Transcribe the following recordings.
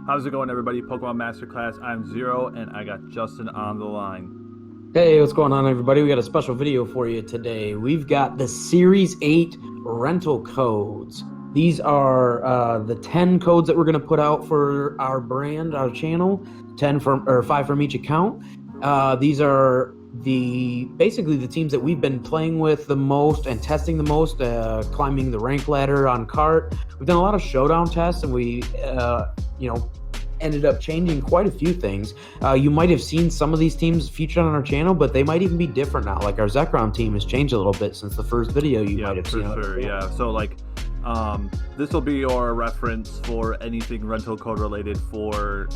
How's it going, everybody? Pokemon Masterclass. I'm Zero, and I got Justin on the line. Hey, what's going on, everybody? We got a special video for you today. We've got the Series 8 rental codes. These are the 10 codes that we're going to put out for our brand, our channel, 5 from each account. These are basically the teams that we've been playing with the most and testing the most, climbing the rank ladder on cart. We've done a lot of showdown tests, and we ended up changing quite a few things. You might have seen some of these teams featured on our channel, but they might even be different now. Like our ZEKROM team has changed a little bit since the first video you might have seen. Yeah, for sure. Yeah, so like this will be your reference for anything rental code related for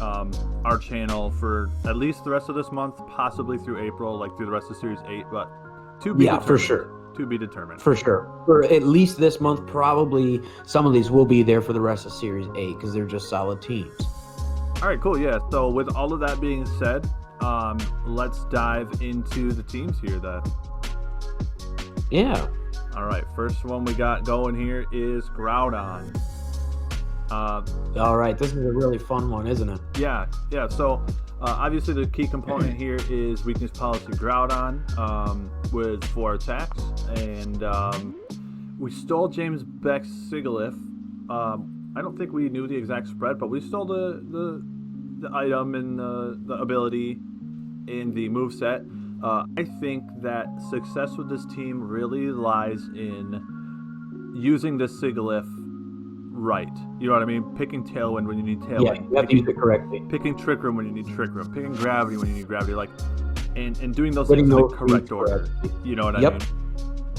our channel for at least the rest of this month, possibly through April, like through the rest of Series 8, but to be determined. For sure. To be determined. For sure. For at least this month, probably some of these will be there for the rest of Series 8 because they're just solid teams. All right, cool. Yeah. So with all of that being said, let's dive into the teams here then. Yeah. All right. First one we got going here is GROUDON. All right. This is a really fun one, isn't it? Yeah. Yeah. So obviously the key component here is weakness policy GROUDON with 4 attacks, and we stole James Beck's Sigilyph. I don't think we knew the exact spread, but we stole the item and the ability in the moveset. I think that success with this team really lies in using the Sigilyph right. You know what I mean? Picking Tailwind when you need Tailwind. Yeah, you have to use it correctly. Picking Trick Room when you need Trick Room. Picking Gravity when you need Gravity. Like, and doing those things in the correct order. You know what I mean?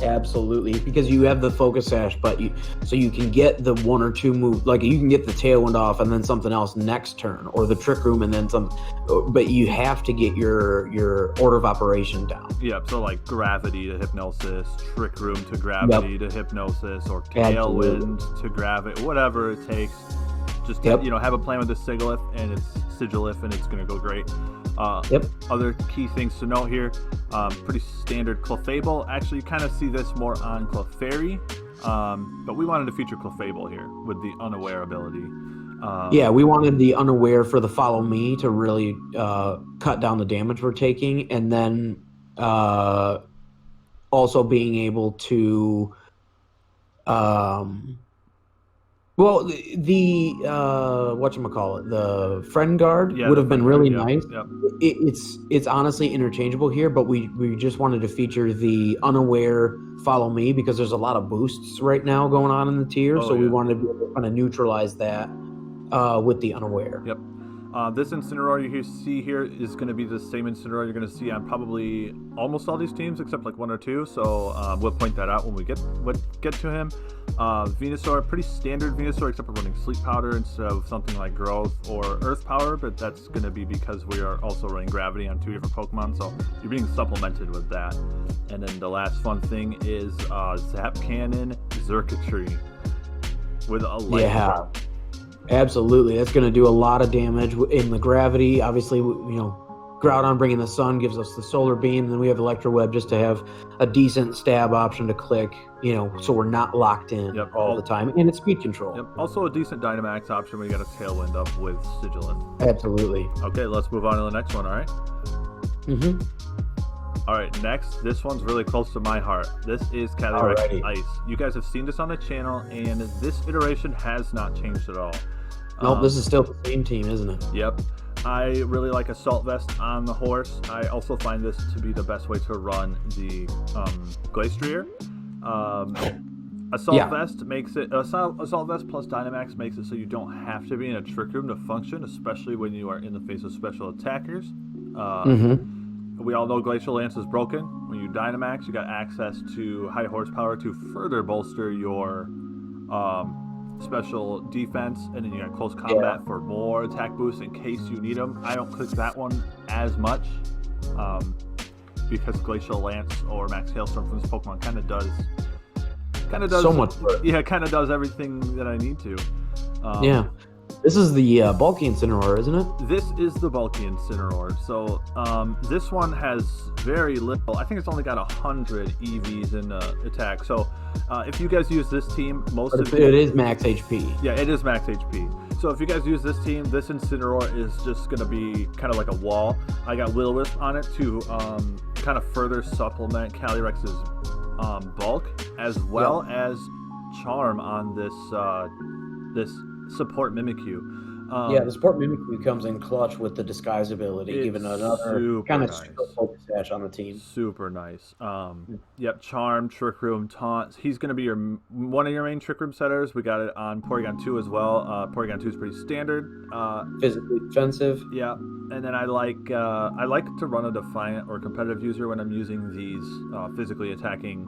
Absolutely, because you have the focus sash, but so you can get the 1 or 2 move, like you can get the Tailwind off and then something else next turn, or the Trick Room and then some, but you have to get your order of operation down. Yep. So like Gravity to Hypnosis, Trick Room to Gravity to Hypnosis, or Tailwind to Gravity, whatever it takes. Just have a plan with the Sigilyph and it's gonna go great. Other key things to note here, pretty standard Clefable. Actually, you kind of see this more on Clefairy, but we wanted to feature Clefable here with the Unaware ability. We wanted the Unaware for the Follow Me to really cut down the damage we're taking, and then also being able to the whatchamacallit, the Friend Guard would have been really nice. It's honestly interchangeable here, but we just wanted to feature the Unaware Follow Me because there's a lot of boosts right now going on in the tier, we wanted to be able to kind of neutralize that with the Unaware. Yep. This Incineroar you see here is going to be the same Incineroar you're going to see on probably almost all these teams except like 1 or 2, so we'll point that out when we get to him. Venusaur, pretty standard Venusaur except for running Sleep Powder instead of something like Growth or Earth Power, but that's going to be because we are also running Gravity on 2 different Pokemon, so you're being supplemented with that. And then the last fun thing is Zap Cannon Xurkitree with a light. Yeah. Absolutely, that's going to do a lot of damage in the Gravity. Obviously, Groudon bringing the Sun gives us the Solar Beam, and then we have Electro Web just to have a decent stab option to click, so we're not locked in all the time, and it's speed control. Yep. Also a decent Dynamax option when you got a Tailwind up with Sigilyph. Absolutely. Okay, let's move on to the next one, all right? All right, next, this one's really close to my heart. This is CALYREX Ice. You guys have seen this on the channel, and this iteration has not changed at all. Nope, this is still the same team, isn't it? Yep. I really like Assault Vest on the horse. I also find this to be the best way to run the Glastrier. Assault Vest makes it Assault Vest plus Dynamax makes it so you don't have to be in a Trick Room to function, especially when you are in the face of special attackers. We all know Glacial Lance is broken. When you Dynamax, you got access to high horsepower to further bolster your special defense, and then you got close combat for more attack boosts in case you need them. I don't click that one as much because Glacial Lance or Max Hailstorm from this Pokemon kind of does so much work. Yeah, kind of does everything that I need to. This is the bulky Incineroar, isn't it? This is the bulky Incineroar. So this one has very little. I think it's only got 100 EVs in attack. So if you guys use this team, it is max HP. Yeah, it is max HP. So if you guys use this team, this Incineroar is just going to be kind of like a wall. I got Will-O-Wisp on it to kind of further supplement Calyrex's bulk, as well as Charm on this this support Mimikyu. The support Mimikyu comes in clutch with the disguise ability, giving another kind of super focus dash on the team. Super nice. Yep, Charm, Trick Room, Taunt. He's going to be one of your main Trick Room setters. We got it on Porygon 2 as well. Porygon 2 is pretty standard. Physically defensive. Yeah, and then I like to run a Defiant or competitive user when I'm using these physically attacking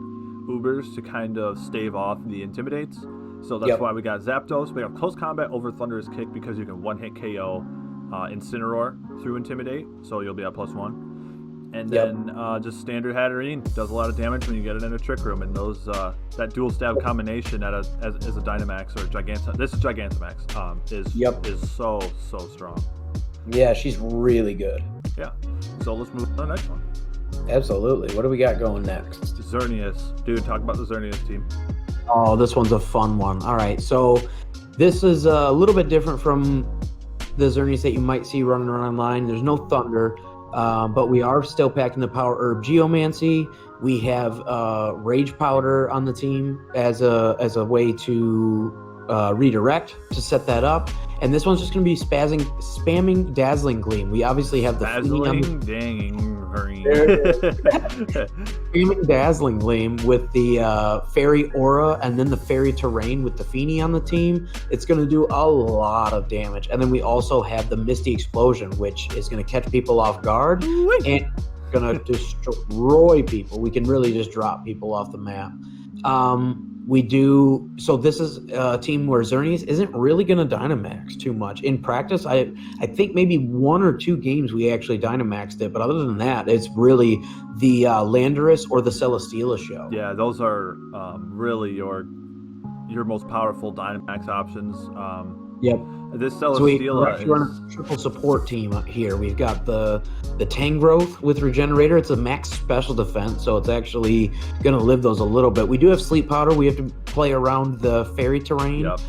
Ubers to kind of stave off the Intimidates. So that's why we got Zapdos. We have Close Combat over Thunderous Kick because you can one-hit KO Incineroar through Intimidate, so you'll be at +1. And then just standard Hatterene does a lot of damage when you get it in a Trick Room, and those that dual stab combination as a Dynamax or Gigantamax. This is Gigantamax. Is so strong. Yeah, she's really good. Yeah. So let's move on to the next one. Absolutely. What do we got going next? XERNEAS. Dude, talk about the XERNEAS team. Oh, this one's a fun one. All right, so this is a little bit different from the XERNEAS that you might see running around online. There's no Thunder, but we are still packing the Power Herb Geomancy. We have Rage Powder on the team as a way to redirect to set that up. And this one's just going to be spamming Dazzling Gleam. We obviously have the spamming Dazzling Gleam with the Fairy Aura and then the Fairy Terrain with the Feeny on the team. It's going to do a lot of damage. And then we also have the Misty Explosion, which is going to catch people off guard and going to destroy people. We can really just drop people off the map. So this is a team where XERNEAS isn't really going to Dynamax too much. In practice, I think maybe 1 or 2 games we actually Dynamaxed it, but other than that, it's really the Landorus or the Celesteela show. Yeah, those are really your most powerful Dynamax options. Yep. This Celesteela is running a triple support team here. We've got the Tangrowth with Regenerator. It's a max special defense, so it's actually going to live those a little bit. We do have Sleep Powder. We have to play around the Fairy Terrain. Yep.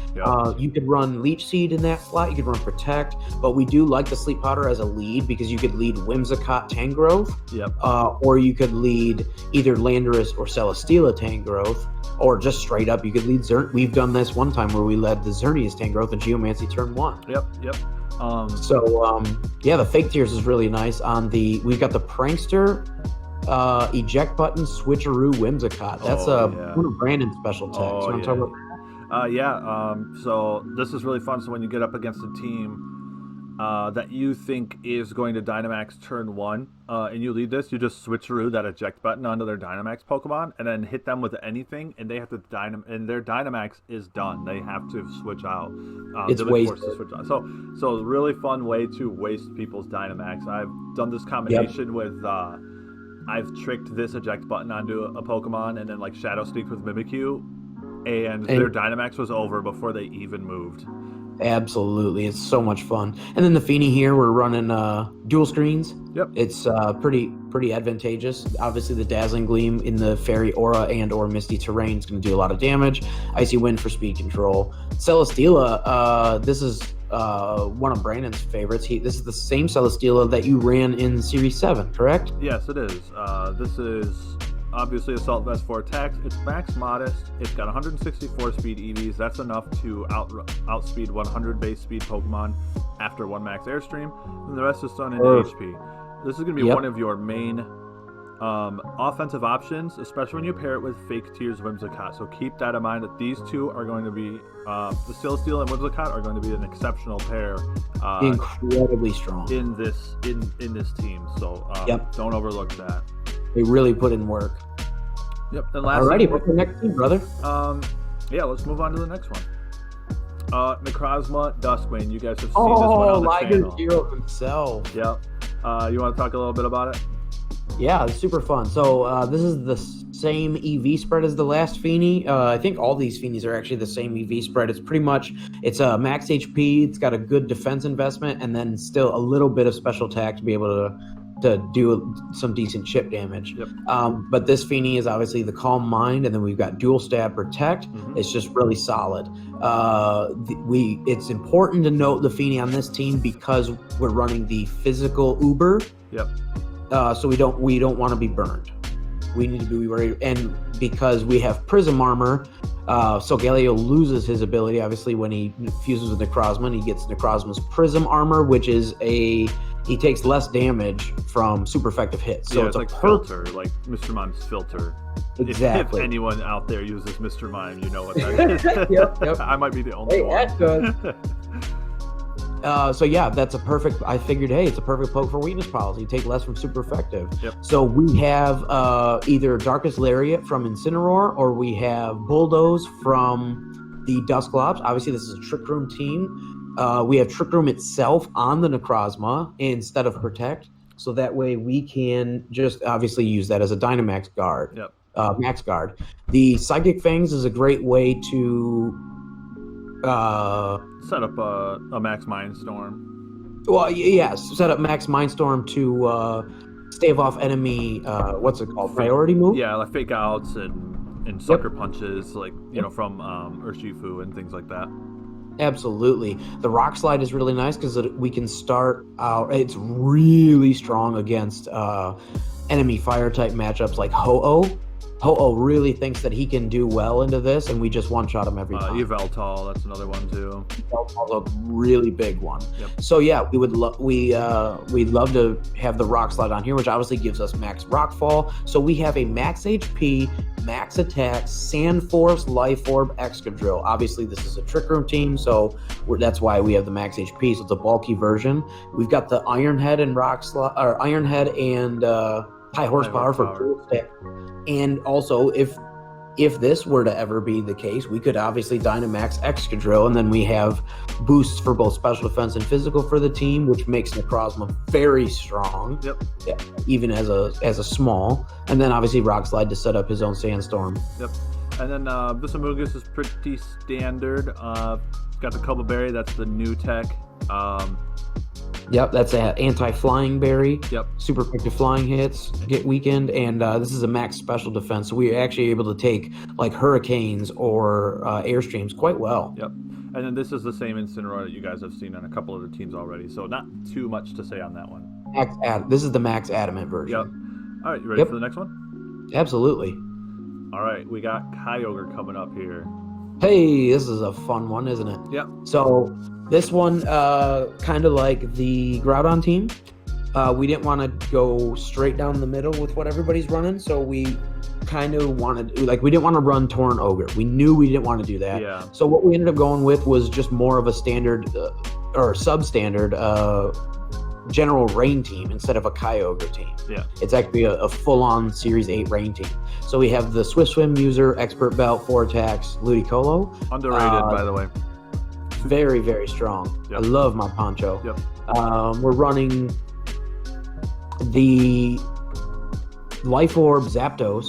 You could run Leech Seed in that slot. You could run Protect, but we do like the Sleep Powder as a lead because you could lead Whimsicott Tangrowth. Yep. Or you could lead either Landorus or Celesteela Tangrowth. Or just straight up, you could lead XERNEAS. We've done this one time where we led the XERNEAS Tangrowth and Geomancy turn 1. Yep. The Fake Tears is really nice. We've got the Prankster, Eject Button, Switcheroo, Whimsicott. That's one of Brandon's special attacks. I'm talking about. So this is really fun. So when you get up against a team that you think is going to Dynamax turn 1, and you lead this, you just switcheroo that eject button onto their Dynamax Pokemon, and then hit them with anything, and they have to and their Dynamax is done. They have to switch out. It's wasted. So really fun way to waste people's Dynamax. I've done this combination with. I've tricked this eject button onto a Pokemon, and then like Shadow Sneak with Mimikyu, and their Dynamax was over before they even moved. Absolutely, it's so much fun. And then the Feeny here, we're running dual screens. Yep. It's pretty advantageous. Obviously, the Dazzling Gleam in the Fairy Aura and or Misty Terrain is going to do a lot of damage. Icy Wind for speed control. Celesteela, this is one of Brandon's favorites. This is the same Celesteela that you ran in Series 7, correct? Yes, it is. This is obviously Assault Vest for attacks. It's max modest. It's got 164 speed EVs. That's enough to outspeed 100 base speed Pokemon after 1 max Airstream. And the rest is done in HP. This is going to be one of your main offensive options, especially when you pair it with Fake Tears Whimsicott. So keep that in mind that these two are going to be, the Celesteela and Whimsicott are going to be an exceptional pair. Incredibly strong. In this team. So don't overlook that. They really put in work. Yep. And last Alrighty, what's the next team, brother? Let's move on to the next one. Necrozma, Duskmane. You guys have seen this one on the channel. Liger Zero himself. Yep. You want to talk a little bit about it? Yeah, it's super fun. So this is the same EV spread as the last Feeny. I think all these Feenies are actually the same EV spread. It's pretty much, it's a max HP. It's got a good defense investment, and then still a little bit of special attack to be able to to do some decent chip damage. Yep. But this Feeny is obviously the Calm Mind, and then we've got Dual Stab Protect. It's just really solid. It's important to note the Feeny on this team because we're running the physical Uber. Yep. So we don't want to be burned. We need to be worried, and because we have Prism Armor, Solgaleo loses his ability obviously when he fuses with Necrozma, and he gets Necrozma's Prism Armor, which is he takes less damage from super effective hits. So it's like filter, like Mr. Mime's filter. Exactly. If anyone out there uses Mr. Mime, you know what that is. Yep. I might be the only one. That's good. So yeah, that's a perfect. I figured, hey, it's a perfect poke for weakness policy. You take less from super effective. Yep. So we have either Darkest Lariat from Incineroar, or we have Bulldoze from the Dusclops. Obviously, this is a Trick Room team. We have Trick Room itself on the Necrozma instead of Protect, so that way we can just obviously use that as a Dynamax guard. Yep. Max guard. The Psychic Fangs is a great way to set up a Max Mindstorm. Well, yes, set up Max Mindstorm to stave off enemy, what's it called, priority move? Yeah, like fake outs and sucker punches, like, you know, from Urshifu and things like that. Absolutely. The Rock Slide is really nice because we can start out, it's really strong against enemy fire type matchups like Ho-Oh. Ho-Oh really thinks that he can do well into this, and we just one-shot him every time. Yveltal, that's another one too. Yveltal's a really big one. Yep. So yeah, we'd love to have the Rock Slide on here, which obviously gives us max Rockfall. So we have a max HP, max attack, Sand Force, Life Orb, Excadrill. Obviously, this is a Trick Room team, so that's why we have the max HP. So it's a bulky version. We've got the Iron Head and Rock Slide, or Iron Head and high horsepower for Dual Stick. And also, if this were to ever be the case, we could obviously Dynamax Excadrill, and then we have boosts for both special defense and physical for the team, which makes Necrozma very strong. Yep. Yeah, even as a small. And then obviously Rock Slide to set up his own Sandstorm. Yep. And then Bismugus is pretty standard. Got the Cobble Berry, that's the new tech. Yep, that's an anti-flying berry. Yep. Super effective flying hits, get weakened, and this is a max special defense, so we're actually able to take like hurricanes or airstreams quite well. Yep. And then this is the same Incineroar that you guys have seen on a couple of the teams already, so not too much to say on that one. This is the max adamant version. Yep. All right, you ready for the next one? Absolutely. All right, we got KYOGRE coming up here. Hey, this is a fun one, isn't it? Yep. So this one, kind of like the Groudon team, we didn't want to go straight down the middle with what everybody's running, so we kind of wanted, like, we didn't want to run Torn Ogre. We knew we didn't want to do that. Yeah. So what we ended up going with was just more of a standard or substandard general rain team instead of a KYOGRE team. Yeah. It's actually a full-on Series 8 rain team. So we have the Swift Swim user, Expert Belt, 4 attacks, Ludicolo. Underrated, by the way. Very, very strong. Yep. I love my Poncho. Yep. We're running the Life Orb Zapdos.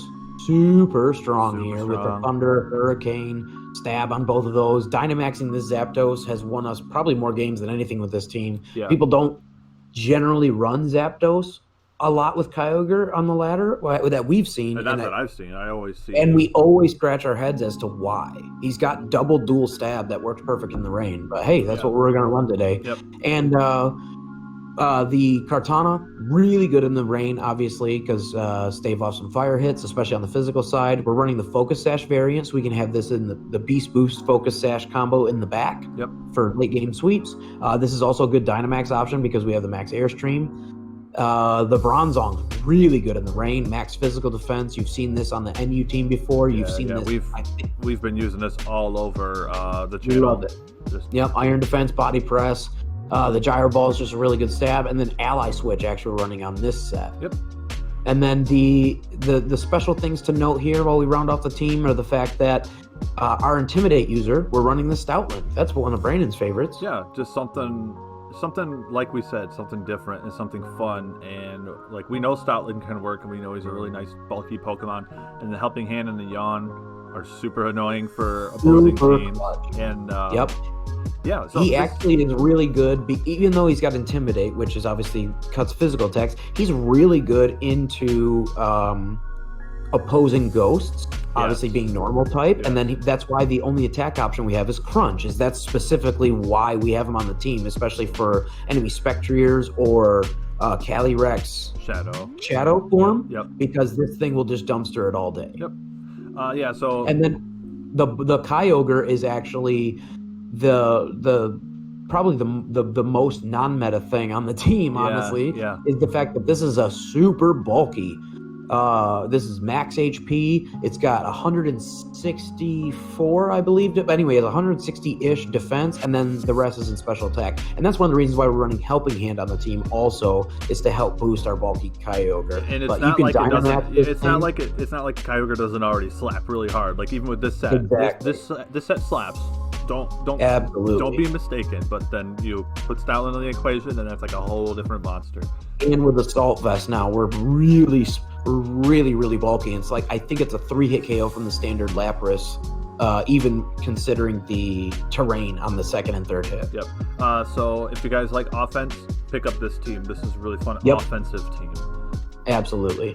Super strong here with the Thunder, Hurricane, Stab on both of those. Dynamaxing this Zapdos has won us probably more games than anything with this team. Yeah. People don't generally run Zapdos a lot with KYOGRE on the ladder that we've seen. And that's what I've seen. I always see. And we always scratch our heads as to why. He's got double dual stab that works perfect in the rain. But hey, that's what we're going to run today. Yep. And the Kartana, really good in the rain, obviously, because stave off some fire hits, especially on the physical side. We're running the Focus Sash variant, so we can have this in the Beast Boost Focus Sash combo in the back for late game sweeps. This is also a good Dynamax option because we have the Max Airstream. The Bronzong, really good in the rain, max physical defense. You've seen this on the NU team before. You've seen this. We've been using this all over the channel. We love it. Yep, Iron Defense, Body Press. The Gyro Ball is just a really good stab, and then Ally Switch actually running on this set. Yep. And then the special things to note here while we round off the team are the fact that our Intimidate user, we're running the Stoutland. That's one of Brandon's favorites. Yeah, just something like we said, something different and something fun. And like, we know Stoutland can work, and we know he's a really nice bulky Pokemon, and the Helping Hand and the Yawn are super annoying for opposing teams. Clutch. And Yeah, so he actually is really good, even though he's got Intimidate, which is obviously cuts physical attacks. He's really good into opposing ghosts, obviously being normal type, and then that's why the only attack option we have is Crunch. That's specifically why we have him on the team, especially for enemy Spectriers or CALYREX Shadow form, because this thing will just dumpster it all day. Yeah, so and then the KYOGRE is actually probably the most non-meta thing on the team, honestly, is the fact that this is a super bulky. This is max HP. It's got 164, I believe. Anyway, it's 160-ish defense, and then the rest is in special attack. And that's one of the reasons why we're running Helping Hand on the team. Also, is to help boost our bulky KYOGRE. And it's not like it doesn't. It's not like KYOGRE doesn't already slap really hard. Like even with this set, this set slaps. Don't be mistaken. But then you put style into the equation, and that's like a whole different monster. And with Assault Vest now, we're really bulky. It's like, I think it's a 3-hit KO from the standard Lapras, even considering the terrain on the second and third hit. So if you guys like offense, pick up this team. This is a really fun offensive team. Absolutely.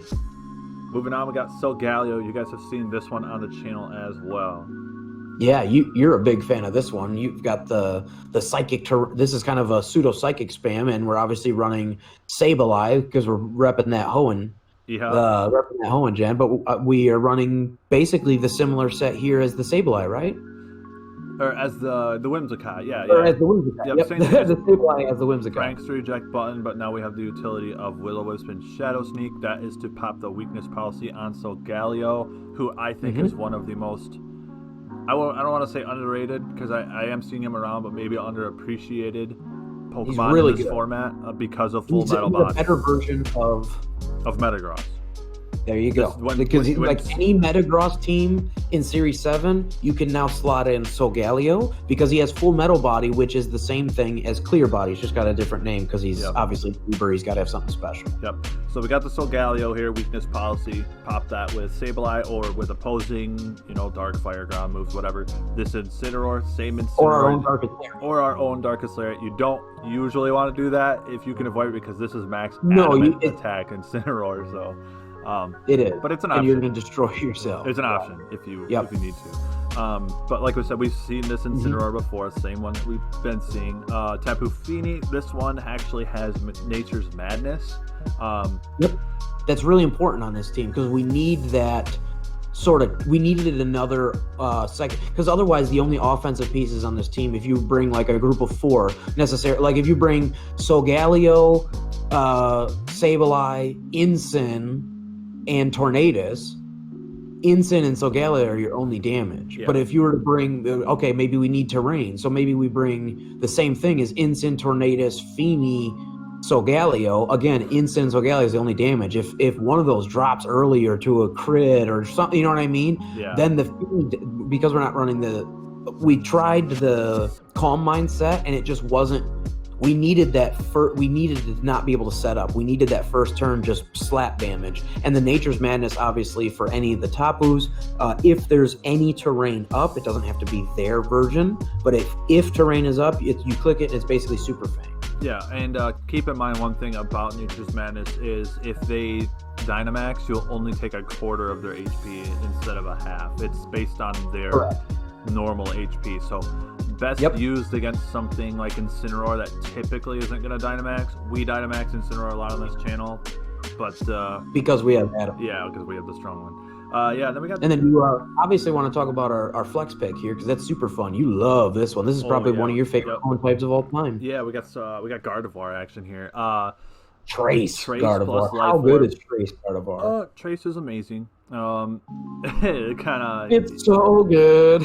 Moving on, we got SOLGALEO. You guys have seen this one on the channel as well. Yeah, you're a big fan of this one. You've got the psychic. This is kind of a pseudo psychic spam, and we're obviously running Sableye because we're repping that Hoenn. Repping that Hoenn gen, but we are running basically the similar set here as the Sableye, right? Or as the Whimsicott, Or as the Whimsicott. Yep. The Sableye as the Whimsicott. Cranks to reject button, but now we have the utility of Will-O-Wisp and Shadow Sneak. That is to pop the weakness policy on SOLGALEO, who I think is one of the most. I don't want to say underrated because I am seeing him around, but maybe underappreciated Pokemon in this format because of Full Metal Body. He's a better version of Metagross. There you go. Because like any Metagross team in Series 7, you can now slot in SOLGALEO because he has Full Metal Body, which is the same thing as Clear Body. He's just got a different name because he's obviously Uber. He's got to have something special. So we got the SOLGALEO here, weakness policy. Pop that with Sableye or with opposing, Dark Fire, Ground moves, whatever. This Incineroar, same Incineroar. Or our own Darkest Lair. Or our own Darkest Lair. You don't usually want to do that if you can avoid it because this is max attack Incineroar, so... it is, but it's an option. And you're going to destroy yourself. It's an option if you need to. But like we said, we've seen this Incineroar before, same one that we've been seeing. Tapu Fini, this one actually has Nature's Madness. That's really important on this team because we need that we needed another second, because otherwise the only offensive pieces on this team, if you bring like a group of 4 necessarily, like if you bring SOLGALEO, Sableye, Incin, and Tornadus, Incin and SOLGALEO are your only damage. But if you were to bring, maybe we need terrain, so maybe we bring the same thing as Incin, Tornadus, Fini, SOLGALEO. Again, Incin, SOLGALEO is the only damage. If one of those drops earlier to a crit or something, you know what I mean? Then because we're not running we tried the Calm Mindset and it just wasn't. We needed we needed to not be able to set up. We needed that first turn just slap damage. And the Nature's Madness, obviously, for any of the Tapus, if there's any terrain up, it doesn't have to be their version, but if terrain is up, you click it, and it's basically Super Fang. Yeah, and keep in mind one thing about Nature's Madness is if they Dynamax, you'll only take a quarter of their HP instead of a half. It's based on their normal HP, so best used against something like Incineroar that typically isn't going to Dynamax. We Dynamax Incineroar a lot on this channel, but because we have Adam. Yeah, because we have the strong one. Then we got. And then you obviously want to talk about our flex pick here because that's super fun. You love this one. This is probably one of your favorite types of all time. Yeah, we got Gardevoir action here. Trace Gardevoir. How good is Trace Gardevoir? Trace is amazing. It's so good.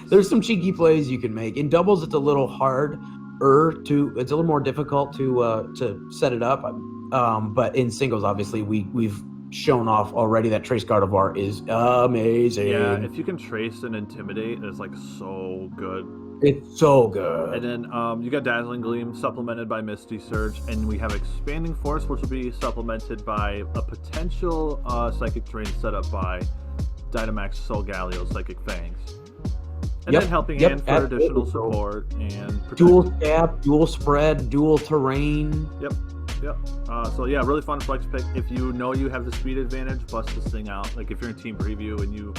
There's some cheeky plays you can make. In doubles, it's a little harder it's a little more difficult to set it up. But in singles, obviously, we've shown off already that Trace Gardevoir is amazing. Yeah, if you can trace and intimidate, it's like so good. It's so good. And then you got Dazzling Gleam supplemented by Misty Surge, and we have Expanding Force, which will be supplemented by a potential Psychic Terrain set up by Dynamax SOLGALEO Psychic Fangs. And then helping hand for additional support and protection. Dual stab, dual spread, dual terrain. Yep. So yeah, really fun flex pick. If you know you have the speed advantage, bust this thing out. Like if you're in team preview and you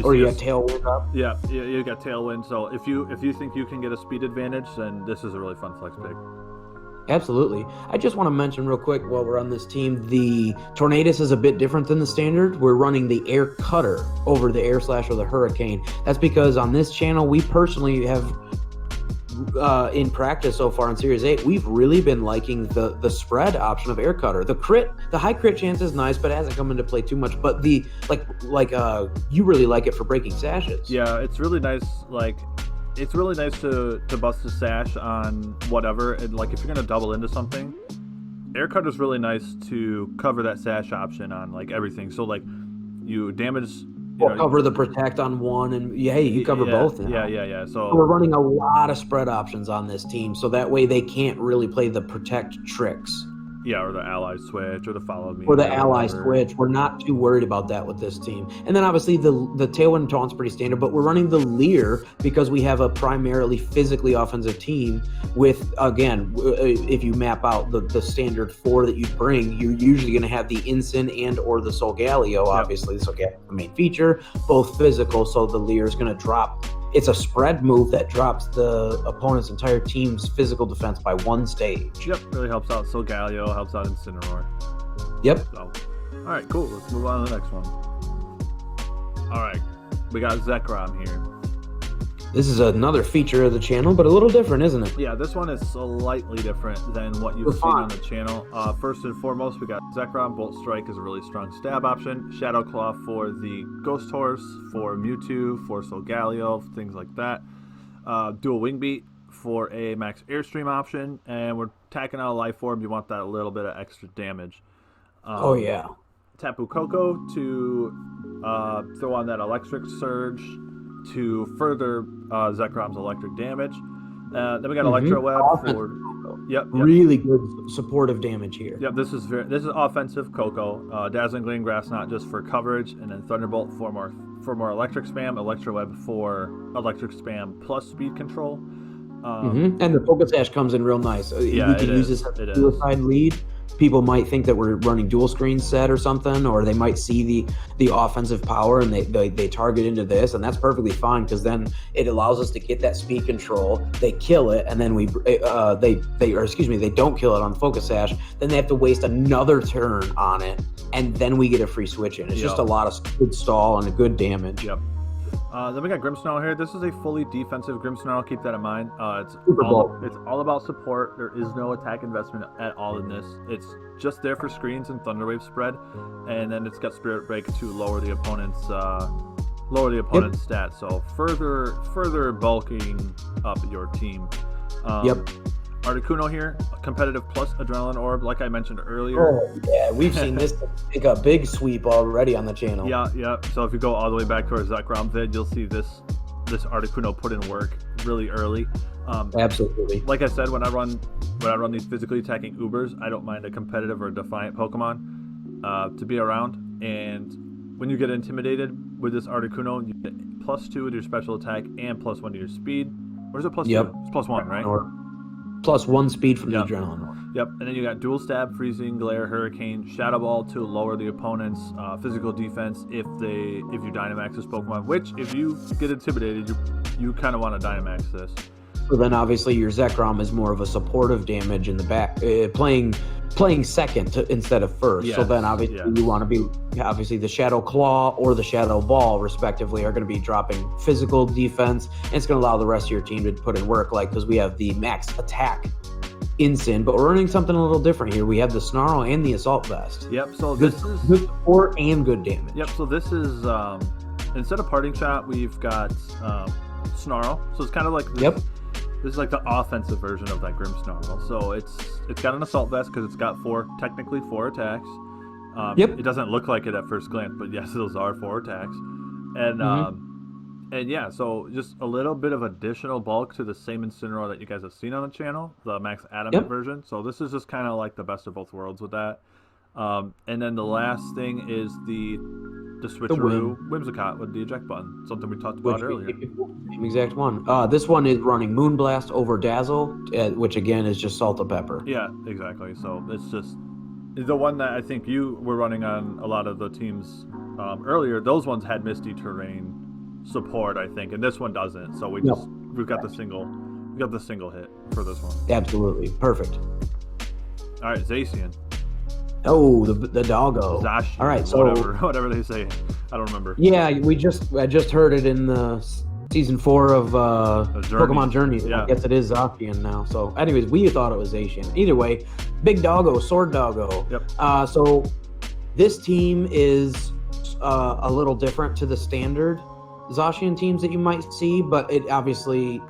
or you got tailwind up. Yeah, you got tailwind. So if you think you can get a speed advantage, then this is a really fun flex pick. Absolutely. I just want to mention real quick while we're on this team, the Tornadus is a bit different than the standard. We're running the Air Cutter over the Air Slash or the Hurricane. That's because on this channel, we personally have, in practice so far in Series 8, we've really been liking the spread option of Air Cutter. The high crit chance is nice, but it hasn't come into play too much. But the, you really like it for breaking sashes. Yeah, it's really nice, it's really nice to bust a sash on whatever, and like if you're gonna double into something, Air Cutter is really nice to cover that sash option on like everything. So like you damage, cover the protect on one, and you cover both. Now. Yeah. So we're running a lot of spread options on this team, so that way they can't really play the protect tricks. Yeah, or the ally switch, or the follow me. Or the ally switch. We're not too worried about that with this team. And then obviously the Tailwind Taunt's pretty standard, but we're running the Leer because we have a primarily physically offensive team with, again, if you map out the standard 4 that you bring, you're usually going to have the Ensign and or the Solgaleo, obviously. The Solgaleo is the main feature, both physical, so the Leer is going to drop. It's a spread move that drops the opponent's entire team's physical defense by 1 stage. Yep, really helps out Solgaleo, helps out Incineroar. Yep. So, all right, cool. Let's move on to the next one. All right, we got ZEKROM here. This is another feature of the channel, but a little different, isn't it? Yeah, this one is slightly different than what you've seen on the channel. First and foremost, we got ZEKROM. Bolt Strike is a really strong stab option. Shadow Claw for the Ghost Horse, for MEWTWO, for Solgaleo, things like that. Dual Wing Beat for a max Airstream option. And we're tacking out a Life Orb. You want that little bit of extra damage. Tapu Koko to throw on that Electric Surge to further ZEKROM's electric damage. Then we got Electro Web for really good supportive damage here. Yep, this is offensive Koko. Dazzling Gleam Grass Knot just for coverage, and then Thunderbolt for more electric spam. Electro Web for electric spam plus speed control. And the Focus Sash comes in real nice. We can use this as a suicide lead. People might think that we're running dual screen set or something, or they might see the offensive power and they target into this, and that's perfectly fine because then it allows us to get that speed control. They kill it, and then they don't kill it on the Focus Sash. Then they have to waste another turn on it, and then we get a free switch in. It's just a lot of good stall and a good damage. Yep. Then we got Grimmsnarl here. This is a fully defensive Grimmsnarl. Keep that in mind. It's all about support. There is no attack investment at all in this. It's just there for screens and Thunderwave spread, and then it's got Spirit Break to lower the opponent's stats. So further bulking up your team. Articuno here, competitive plus Adrenaline Orb, like I mentioned earlier. Oh, yeah, we've seen this take a big sweep already on the channel. Yeah. So if you go all the way back to our ZEKROM vid, you'll see this Articuno put in work really early. Absolutely. Like I said, when I run these physically attacking Ubers, I don't mind a competitive or defiant Pokemon to be around. And when you get intimidated with this Articuno, you get +2 with your special attack and +1 to your speed. Or is it +2? It's +1, right? +1 speed from the Adrenaline. Yep, and then you got Dual Stab, Freezing, Glare, Hurricane, Shadow Ball to lower the opponent's physical defense if you Dynamax this Pokemon, which if you get intimidated, you kind of want to Dynamax this. So then obviously your ZEKROM is more of a supportive damage in the back, playing second instead of first. So then obviously you want to be, the Shadow Claw or the Shadow Ball respectively are going to be dropping physical defense, and it's going to allow the rest of your team to put in work, because we have the max attack Ensign, but we're running something a little different here. We have the Snarl and the Assault Vest. Yep, so this is good support and good damage. Yep, so this is instead of Parting Shot, we've got Snarl. So it's kind of like this, this is like the offensive version of that Grimmsnarl. So it's got an Assault Vest because it's got technically four attacks. It doesn't look like it at first glance, but yes, those are 4 attacks. And and yeah, so just a little bit of additional bulk to the same Incineroar that you guys have seen on the channel, the Max Adamant version. So this is just kind of like the best of both worlds with that. And then the last thing is the the switcheroo Whimsicott with the eject button, something we talked about earlier. Same exact one. This one is running Moonblast over Dazzle, which again is just Salt of Pepper. Yeah, exactly. So it's just the one that I think you were running on a lot of the teams earlier. Those ones had Misty Terrain support, I think, and this one doesn't. So we've got the single hit for this one. Absolutely perfect. All right, Zacian. Oh, the doggo. ZACIAN, all right, so whatever they say, I don't remember. Yeah, I just heard it in the season 4 of Pokemon Journey. Yeah. I guess it is ZACIAN now. So, anyways, we thought it was Zacian. Either way, big doggo, sword doggo. Yep. So this team is a little different to the standard ZACIAN teams that you might see, but it obviously.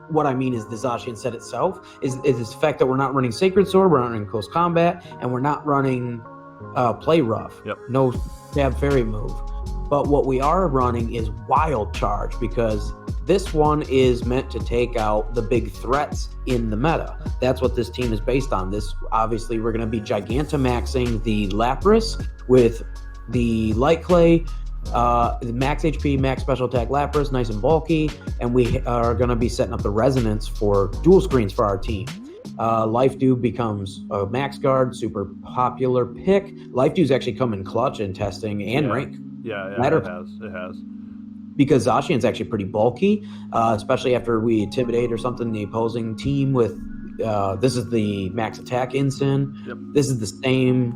What I mean is the ZACIAN set itself is this fact that we're not running Sacred Sword, we're not running Close Combat, and we're not running Play Rough. Yep. No Stab Fairy move. But what we are running is Wild Charge, because this one is meant to take out the big threats in the meta. That's what this team is based on. This obviously we're going to be Gigantamaxing the Lapras with the Light Clay. Max HP, max special attack Lapras, nice and bulky, and we are going to be setting up the resonance for dual screens for our team. Life Dew becomes a max guard, super popular pick. Life Dew's actually come in clutch in testing and rank. Yeah, it has. Because Zacian's actually pretty bulky, especially after we intimidate or something the opposing team with, this is the max attack Ensign. Yep. This is the same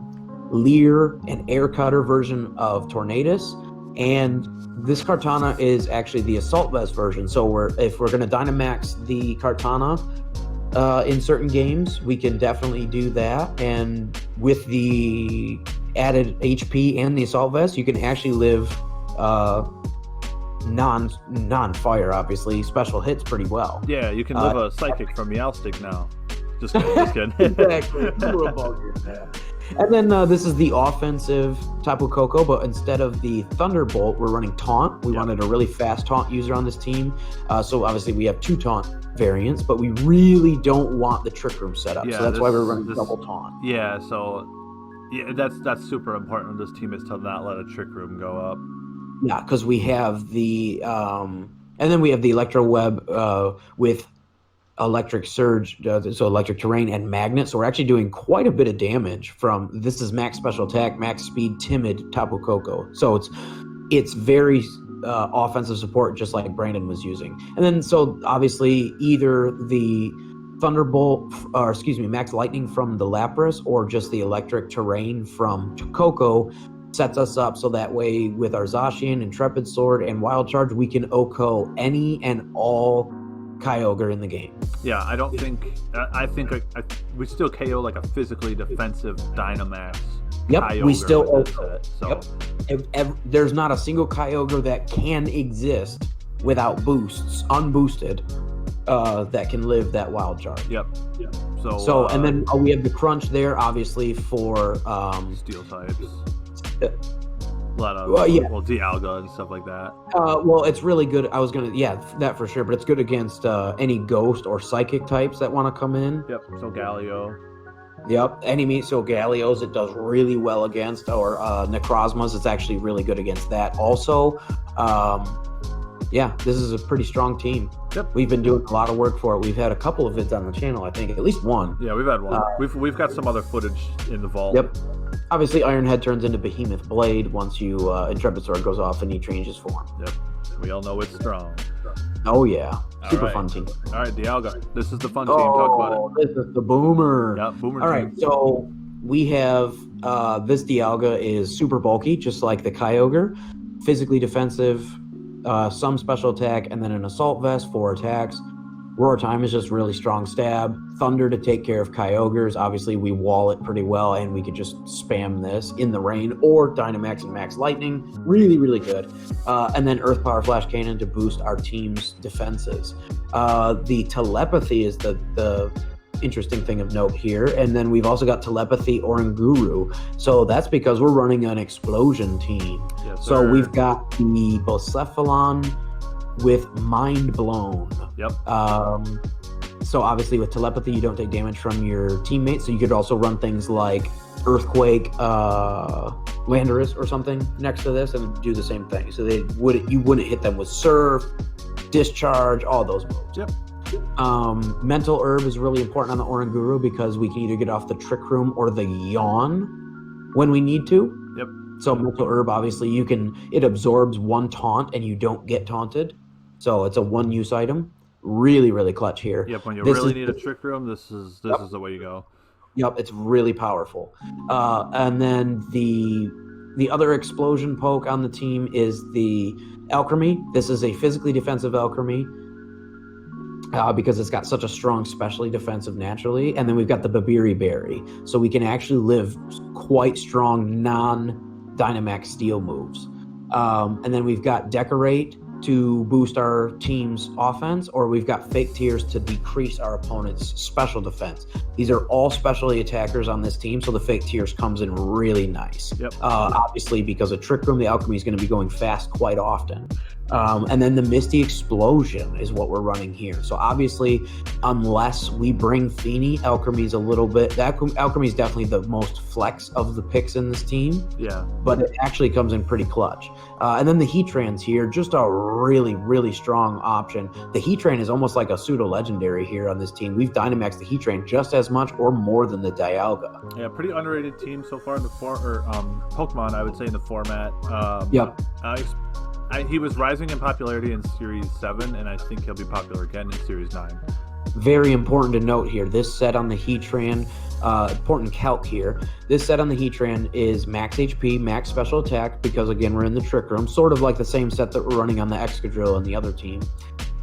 Leer and Air Cutter version of Tornadus. And this Kartana is actually the Assault Vest version. So if we're going to Dynamax the Kartana in certain games, we can definitely do that. And with the added HP and the Assault Vest, you can actually live non-fire, obviously. Special hits pretty well. Yeah, you can live a Psychic from Meowstic now. Just kidding. Exactly. And then this is the offensive Tapu Koko, but instead of the Thunderbolt, we're running Taunt. We wanted a really fast Taunt user on this team. So obviously we have 2 Taunt variants, but we really don't want the Trick Room set up. Yeah, so that's why we're running double Taunt. Yeah, so that's super important on this team is to not let a Trick Room go up. Yeah, because we have the and then we have the Electro Web with Electric Surge, so Electric Terrain and Magnet. So we're actually doing quite a bit of damage from, this is max special attack, max speed, timid Tapu Koko. So it's very offensive support, just like Brandon was using. And then so obviously either the Thunderbolt, or excuse me, max lightning from the Lapras, or just the Electric Terrain from Koko sets us up so that way with our Zacian, Intrepid Sword, and Wild Charge, we can OHKO any and all Kyogre in the game. Yeah, I don't think. I think we still KO like a physically defensive Dynamax. Yep, Kyogre we still OHKO. So. Yep. There's not a single Kyogre that can exist without boosts, unboosted, that can live that Wild Charge. Yep. So and then we have the Crunch there, obviously for Steel types. A lot of DIALGA and stuff like that. Well, it's really good. I was gonna, that for sure. But it's good against any Ghost or Psychic types that want to come in. Yep. Solgaleo. Yep. Solgaleos, it does really well against, or Necrozmas. It's actually really good against that. Also, this is a pretty strong team. Yep. We've been doing a lot of work for it. We've had a couple of vids on the channel. I think at least one. Yeah, we've had one. We've got some other footage in the vault. Yep. Obviously, Ironhead turns into Behemoth Blade once you Intrepid Sword goes off and he changes form. Yep. We all know it's strong. Oh, yeah. Super fun team. All right, DIALGA. This is the fun team. Talk about it. This is the Boomer. Yeah, Boomer All team. right, so we have this DIALGA is super bulky, just like the Kyogre. Physically defensive, some special attack, and then an Assault Vest, 4 attacks. Roar Time is just really strong stab. Thunder to take care of Kyogres. Obviously, we wall it pretty well, and we could just spam this in the rain, or Dynamax and Max Lightning. Really, really good. And then Earth Power Flash Cannon to boost our team's defenses. The Telepathy is the interesting thing of note here. And then we've also got Telepathy Oranguru. So that's because we're running an Explosion team. Yes, so sir. we've got the Bocephalon with Mind Blown. Yep. So obviously with Telepathy, you don't take damage from your teammates. So you could also run things like Earthquake, Landorus or something next to this and do the same thing. So you wouldn't hit them with serve, discharge, all those moves. Yep. Mental herb is really important on the Oranguru because we can either get off the Trick Room or the Yawn when we need to. Yep. So mental herb, obviously, it absorbs one taunt and you don't get taunted. So it's a one-use item. Really, really clutch here. Yep. When you really need a Trick Room, this is the way you go. Yep, it's really powerful. And then the other explosion poke on the team is the Alchemy. This is a physically defensive Alchemy because it's got such a strong specially defensive naturally. And then we've got the Babiri Berry. So we can actually live quite strong non-Dynamax steel moves. And then we've got Decorate to boost our team's offense, or we've got Fake Tears to decrease our opponent's special defense. These are all specialty attackers on this team, so the Fake Tears comes in really nice. Yep. Obviously, because of Trick Room, the Alchemy is going to be going fast quite often. And then the Misty Explosion is what we're running here. So obviously, unless we bring Feeny, Alchemy's a little bit... Alchemy's definitely the most flex of the picks in this team. Yeah. But it actually comes in pretty clutch. And then the Heatrans here, just a really, really strong option. The Heatran is almost like a pseudo-legendary here on this team. We've Dynamaxed the Heatran just as much or more than the Dialga. Yeah, pretty underrated team so far in the Pokemon, I would say, in the format. Yep. He was rising in popularity in Series 7, and I think he'll be popular again in Series 9. Very important to note here, this set on the Heatran, important calc here, this set on the Heatran is max HP, max special attack, because again, we're in the Trick Room, sort of like the same set that we're running on the Excadrill and the other team.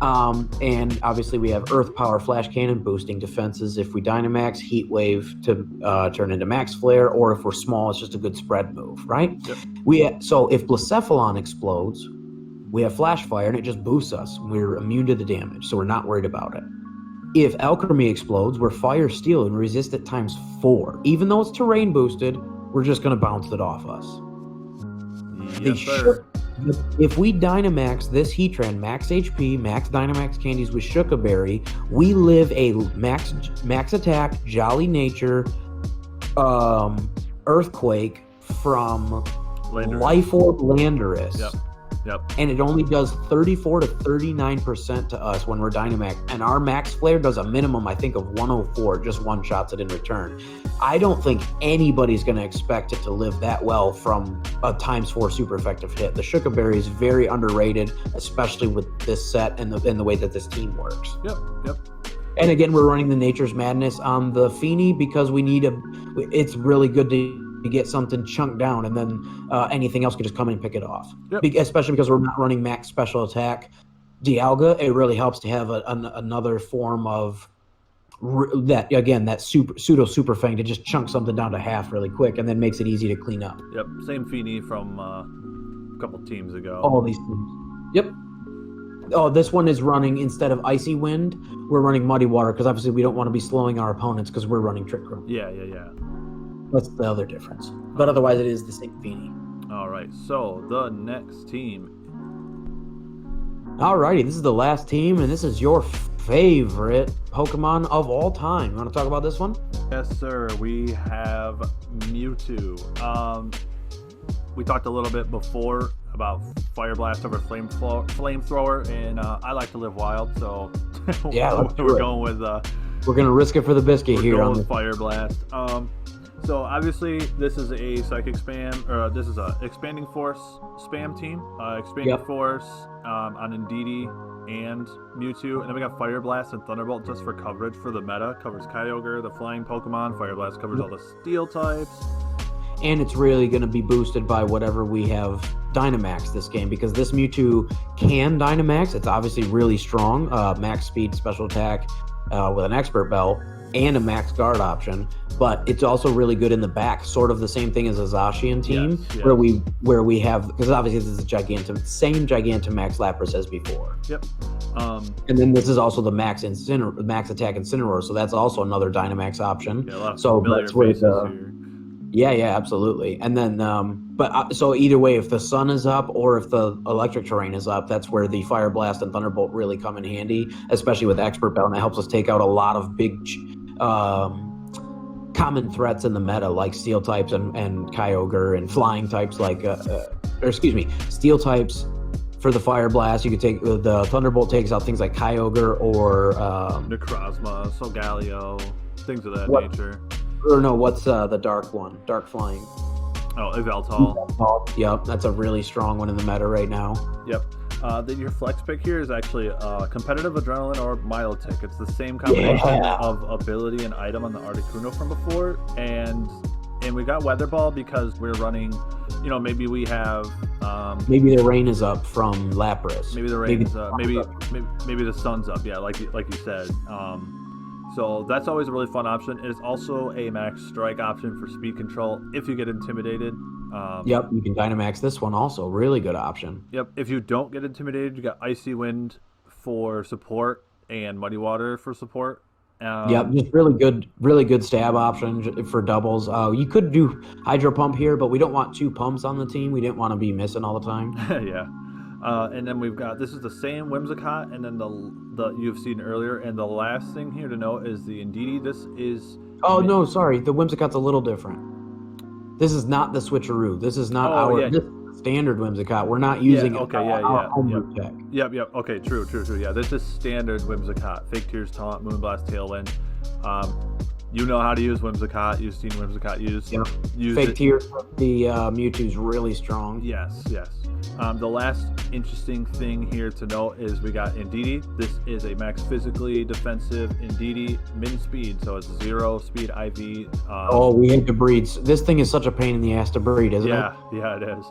And obviously we have Earth Power, Flash Cannon, boosting defenses if we Dynamax, Heat Wave to turn into Max Flare, or if we're small, it's just a good spread move, right? Yep. So if Blacephalon explodes, we have Flash Fire and it just boosts us. We're immune to the damage, so we're not worried about it. If Alchemy explodes, we're Fire Steel and resist it times 4. Even though it's terrain boosted, we're just going to bounce it off us. Yes, sir. If we Dynamax this Heatran, max HP, max Dynamax candies with Shuka Berry, we live a max attack, Jolly Nature, Earthquake from Landorus. Life Orb Landorus. Yep. And it only does 34 to 39% to us when we're Dynamax. And our Max Flare does a minimum, I think, of 104, just one-shots it in return. I don't think anybody's going to expect it to live that well from a ×4 super effective hit. The Shuka Berry is very underrated, especially with this set and the way that this team works. Yep. And again, we're running the Nature's Madness on the Feeny because we need it's really good to get something chunked down, and then anything else could just come in and pick it off. Yep. Especially because we're not running max special attack Dialga, it really helps to have another form of that pseudo super fang to just chunk something down to half really quick, and then makes it easy to clean up. Yep. Same Feeny from a couple teams ago. All these things. Yep. Oh, this one is running, instead of Icy Wind, we're running Muddy Water because obviously we don't want to be slowing our opponents because we're running Trick Room. Yeah. That's the other difference. But otherwise, it is the same Feeny. All right, so the next team. Alrighty, this is the last team, and this is your favorite Pokemon of all time. You want to talk about this one? Yes, sir. We have Mewtwo. We talked a little bit before about Fire Blast over Flamethrower, and I like to live wild, so yeah, we're going with. We're gonna risk it for the biscuit here on the Fire Blast. So obviously this is a Psychic spam, or this is a Expanding Force spam team. Expanding Force on Indeedee and Mewtwo, and then we got Fire Blast and Thunderbolt just for coverage for the meta. Covers Kyogre, the flying Pokemon. Fire Blast covers all the Steel types. And it's really going to be boosted by whatever we have Dynamax this game, because this Mewtwo can Dynamax. It's obviously really strong, max speed, special attack with an Expert Bell, and a max guard option, but it's also really good in the back, sort of the same thing as a ZACIAN team, yes. where we have, because obviously this is a same Gigantamax Lapras as before. Yep. And then this is also the max attack Incineroar, so that's also another Dynamax option. Yeah, a lot of so familiar that's where faces here. Yeah, absolutely. And then, so either way, if the sun is up or if the electric terrain is up, that's where the Fire Blast and Thunderbolt really come in handy, especially with Expert Bell, and that helps us take out a lot of big common threats in the meta, like steel types and KYOGRE, and flying types like, steel types for the fire blast. You could take the Thunderbolt takes out things like KYOGRE or NECROZMA, SOLGALEO, things of that nature. Or no, what's the dark one? Dark flying. Oh, Eveltal. Yep, that's a really strong one in the meta right now. Yep. Your flex pick here is actually competitive adrenaline or Milotic. It's the same combination of ability and item on the Articuno from before, and we got Weather Ball because we're running. Maybe we have. Maybe the rain is up from Lapras. Maybe the rain is up. Maybe the sun's up. Yeah, like you said. So that's always a really fun option. It is also a max strike option for speed control if you get intimidated. Yep, you can Dynamax this one also. Really good option. Yep, if you don't get intimidated, you got Icy Wind for support and Muddy Water for support. Yep, just really good stab option for doubles. You could do Hydro Pump here, but we don't want 2 pumps on the team. We didn't want to be missing all the time. Yeah. And then we've got, this is the same Whimsicott, and then the you've seen earlier. And the last thing here to note is the Indeedee. This is... Oh, no, sorry. The Whimsicott's a little different. This is not the switcheroo. This is not this is the standard Whimsicott. We're not using our homebrew tech. Yep. Okay, true. Yeah, this is standard Whimsicott. Fake Tears, Taunt, Moonblast, Tailwind. You know how to use Whimsicott. You've seen Whimsicott used. Yep. Fake Tears, the Mewtwo's really strong. Yes. The last interesting thing here to note is we got Indeedee. This is a max physically defensive Indeedee, min speed, so it's 0 speed IV. We hate to breed. This thing is such a pain in the ass to breed, isn't it? Yeah, it is.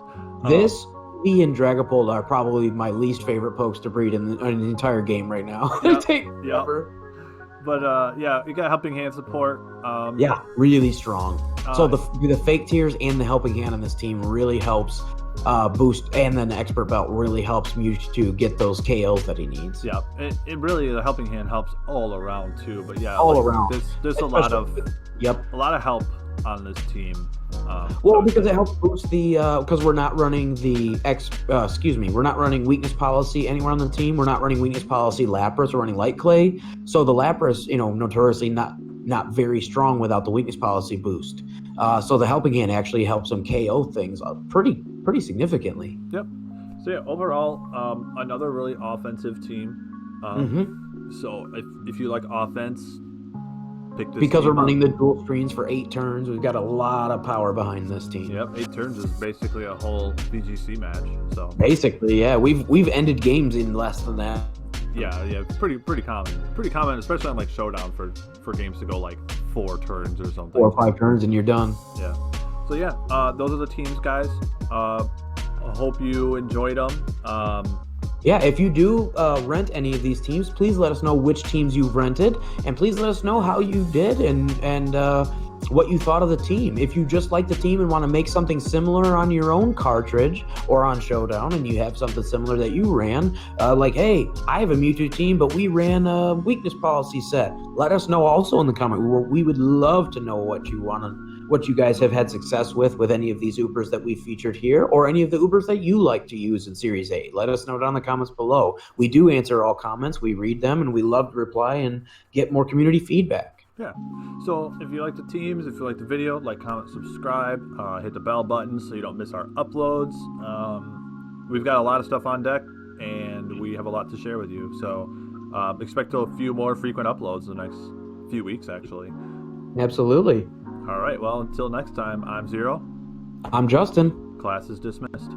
This, me and Dragapult are probably my least favorite pokes to breed in the entire game right now. They take forever. But you got Helping Hand support. Really strong. So the Fake Tears and the Helping Hand on this team really helps boost, and then the Expert Belt really helps Mewtwo get those KOs that he needs. Yeah, it really, the Helping Hand helps all around too. But yeah, all around. There's a lot of help on this team. Because it helps boost the because we're not running we're not running weakness policy anywhere on the team. We're not running weakness policy Lapras. We're running Light Clay. So the Lapras, notoriously not very strong without the weakness policy boost. So the Helping Hand actually helps them KO things pretty significantly. Yep. So yeah, overall, another really offensive team. So if you like offense, pick this because we're up. Running the dual screens for 8 turns. We've got a lot of power behind this team. Yep, 8 turns is basically a whole VGC match. So basically, yeah, we've ended games in less than that. Yeah, pretty common, especially on like Showdown for games to go like 4 turns or something. 4 or 5 turns and you're done. Yeah. So yeah, those are the teams, guys. I hope you enjoyed them. If you do rent any of these teams, please let us know which teams you've rented, and please let us know how you did and what you thought of the team. If you just like the team and want to make something similar on your own cartridge or on Showdown, and you have something similar that you ran, like, hey, I have a Mewtwo team, but we ran a weakness policy set. Let us know also in the comment. We would love to know what you guys have had success with any of these Ubers that we featured here, or any of the Ubers that you like to use in Series 8. Let us know down in the comments below. We do answer all comments. We read them, and we love to reply and get more community feedback. Yeah. So if you like the teams, if you like the video, like, comment, subscribe, hit the bell button so you don't miss our uploads. We've got a lot of stuff on deck, and we have a lot to share with you. So expect a few more frequent uploads in the next few weeks, actually. Absolutely. All right. Well, until next time, I'm Zero. I'm Justin. Class is dismissed.